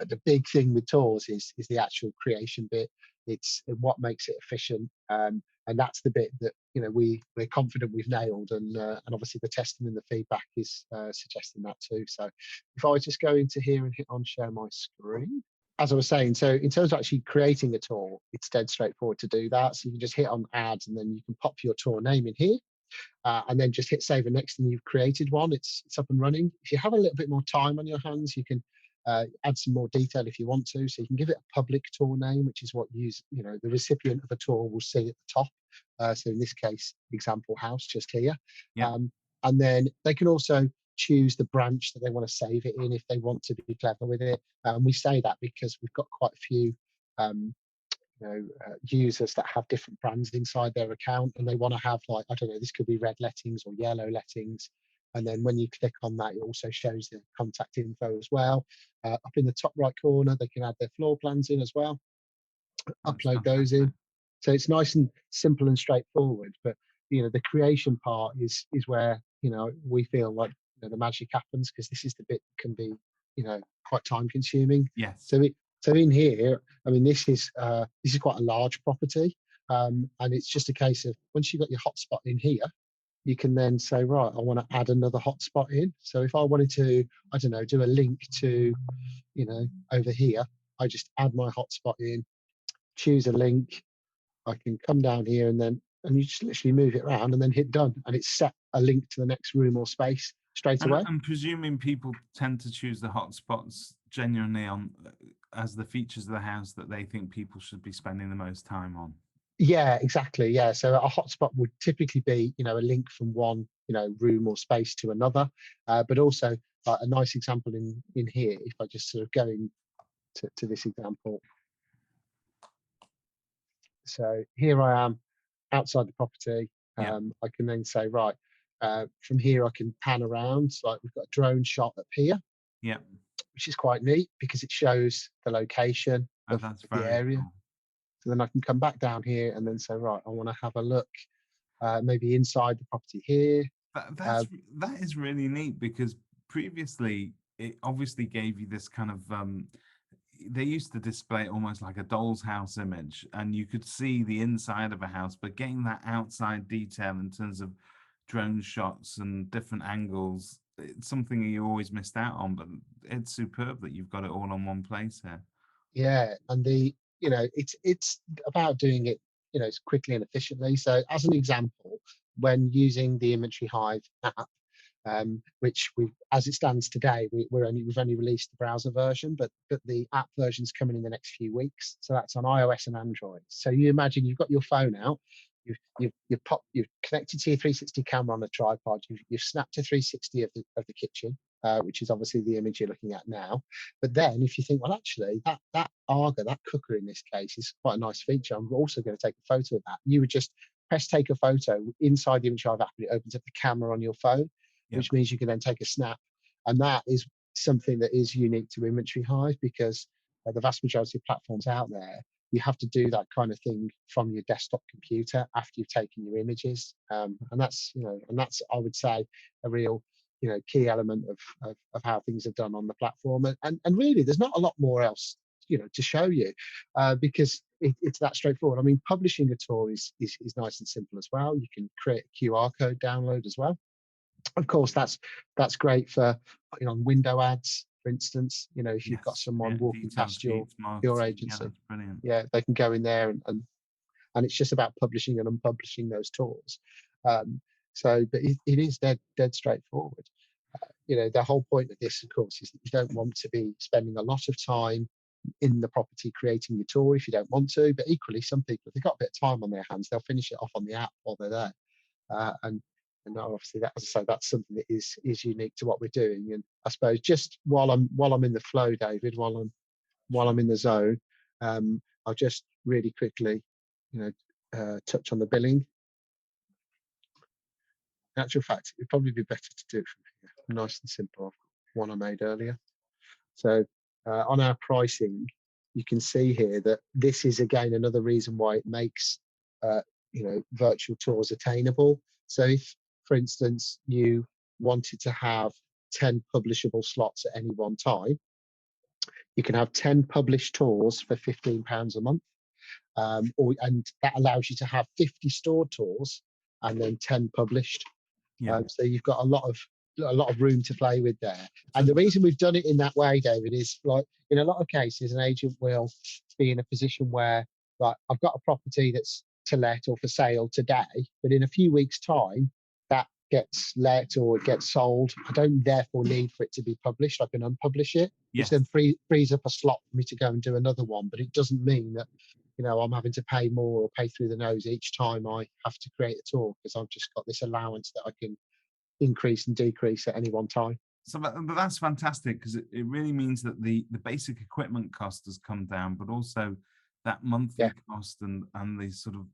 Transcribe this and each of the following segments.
But the big thing with tours is the actual creation bit. It's what makes it efficient, and that's the bit that we're confident we've nailed, and obviously the testing and the feedback is suggesting that too. So if I just go into here and hit on share my screen, as I was saying, so in terms of actually creating a tour, it's dead straightforward to do that. So you can just hit on add, and then you can pop your tour name in here. And then just hit save, and next thing you've created one, it's up and running. If you have a little bit more time on your hands, you can add some more detail if you want to. So you can give it a public tour name, which is what the recipient of the tour will see at the top. So in this case, example house just here. Yeah. And then they can also choose the branch that they want to save it in if they want to be clever with it. And we say that because we've got quite a few users that have different brands inside their account, and they want to have, like, I don't know, this could be red lettings or yellow lettings, and then when you click on that, it also shows the contact info as well. Up in the top right corner, they can add their floor plans in as well. Upload those in. So it's nice and simple and straightforward, but the creation part is where we feel like the magic happens, because this is the bit that can be quite time consuming. Yes. So in here, I mean, this is quite a large property, and it's just a case of, once you've got your hotspot in here, you can then say, right, I want to add another hotspot in. So if I wanted to, I don't know, do a link to, over here, I just add my hotspot in, choose a link. I can come down here and you just literally move it around and then hit done, and it's set a link to the next room or space straight away. I'm presuming people tend to choose the hotspots genuinely as the features of the house that they think people should be spending the most time on. Yeah, exactly. Yeah. So a hotspot would typically be, a link from one, room or space to another. But also a nice example in here, if I just sort of go to this example. So here I am outside the property. Yeah. I can then say, right, from here I can pan around. Like, we've got a drone shot up here. Yeah. Which is quite neat because it shows the location of the area. Cool. So then I can come back down here and then say, right, I want to have a look maybe inside the property here. That is really neat, because previously it obviously gave you this kind of they used to display it almost like a doll's house image, and you could see the inside of a house, but getting that outside detail in terms of drone shots and different angles, it's something you always missed out on. But it's superb that you've got it all on one place here. Yeah, and it's about doing it as quickly and efficiently. So as an example, when using the Inventory Hive app, which as it stands today, we've only released the browser version, but the app version's coming in the next few weeks. So that's on iOS and Android. So you imagine you've got your phone out, you've connected to your 360 camera on the tripod, you've snapped a 360 of the kitchen, which is obviously the image you're looking at now. But then if you think, well, actually that Arga, that cooker in this case, is quite a nice feature, I'm also going to take a photo of that. You would just press take a photo inside the Inventory Hive app, and it opens up the camera on your phone. Yep. Which means you can then take a snap. And that is something that is unique to Inventory Hive, because the vast majority of platforms out there, you have to do that kind of thing from your desktop computer after you've taken your images. And that's I would say a real key element of how things are done on the platform. And really there's not a lot more else to show you, because it's that straightforward. I mean, publishing a tour is nice and simple as well. You can create a QR code download as well. Of course, that's great for putting on window ads, for instance. If you've got someone walking past your agency, they can go in there and it's just about publishing and unpublishing those tours. But it is dead straightforward. The whole point of this, of course, is that you don't want to be spending a lot of time in the property creating your tour if you don't want to. But equally, some people, if they've got a bit of time on their hands, they'll finish it off on the app while they're there. And obviously, that, as I say, that's something that is unique to what we're doing. And I suppose just while I'm in the flow, David, while I'm in the zone, I'll just really quickly, touch on the billing. In actual fact, it'd probably be better to do it from here. Nice and simple. I've got one I made earlier. So on our pricing, you can see here that this is again another reason why it makes virtual tours attainable. So if, for instance, you wanted to have 10 publishable slots at any one time, You can have 10 published tours for £15 a month, and that allows you to have 50 stored tours and then 10 published. Yeah. So you've got a lot of room to play with there. And So, the reason we've done it in that way, David, is like in a lot of cases, an agent will be in a position where, like, I've got a property that's to let or for sale today, but in a few weeks' time, that gets let or it gets sold. I don't therefore need for it to be published. I can unpublish it, which yes. then frees up a slot for me to go and do another one. But it doesn't mean that I'm having to pay more or pay through the nose each time I have to create a tour, because I've just got this allowance that I can increase and decrease at any one time. So but that's fantastic, because it really means that the basic equipment cost has come down, but also that monthly Yeah, cost and the sort of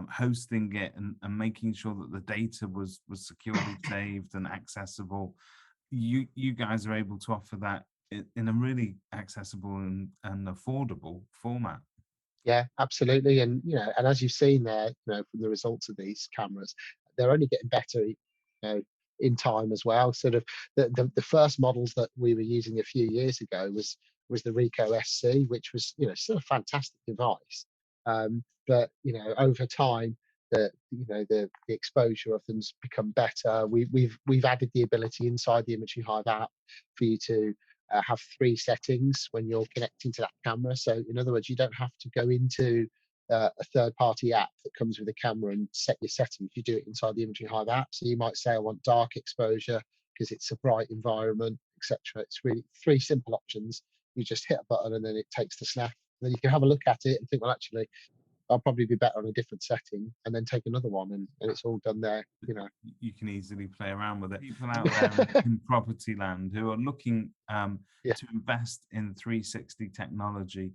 hosting it and making sure that the data was securely saved and accessible. You guys are able to offer that in a really accessible and affordable format. yeah, absolutely. And and as you've seen there, from the results of these cameras, they're only getting better, in time as well. Sort of the first models that we were using a few years ago was the Ricoh SC, which was still a fantastic device. But over time, the exposure of them's become better. We've added the ability inside the Imagery Hive app for you to have 3 settings when you're connecting to that camera. So in other words, you don't have to go into a third-party app that comes with a camera and set your settings. You do it inside the Imagery Hive app. So you might say, I want dark exposure because it's a bright environment, etc. It's really 3 simple options. You just hit a button and then it takes the snap. And then you can have a look at it and think, well, actually, I'll probably be better on a different setting, and then take another one, and it's all done there. You can easily play around with it. People out there in property land who are looking Yeah. to invest in 360 technology,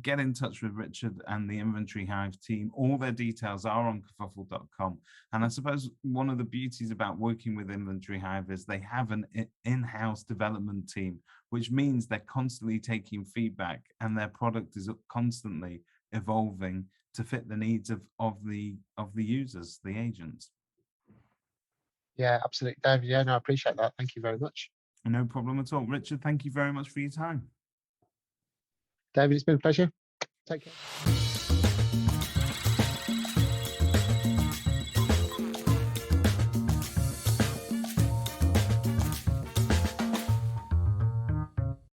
get in touch with Richard and the Inventory Hive team. All their details are on kerfuffle.com. And I suppose one of the beauties about working with Inventory Hive is they have an in-house development team, which means they're constantly taking feedback and their product is constantly evolving to fit the needs of the users, the agents. Yeah, absolutely, David. Yeah, no, I appreciate that. Thank you very much. No problem at all. Richard, thank you very much for your time. David, it's been a pleasure. Take care.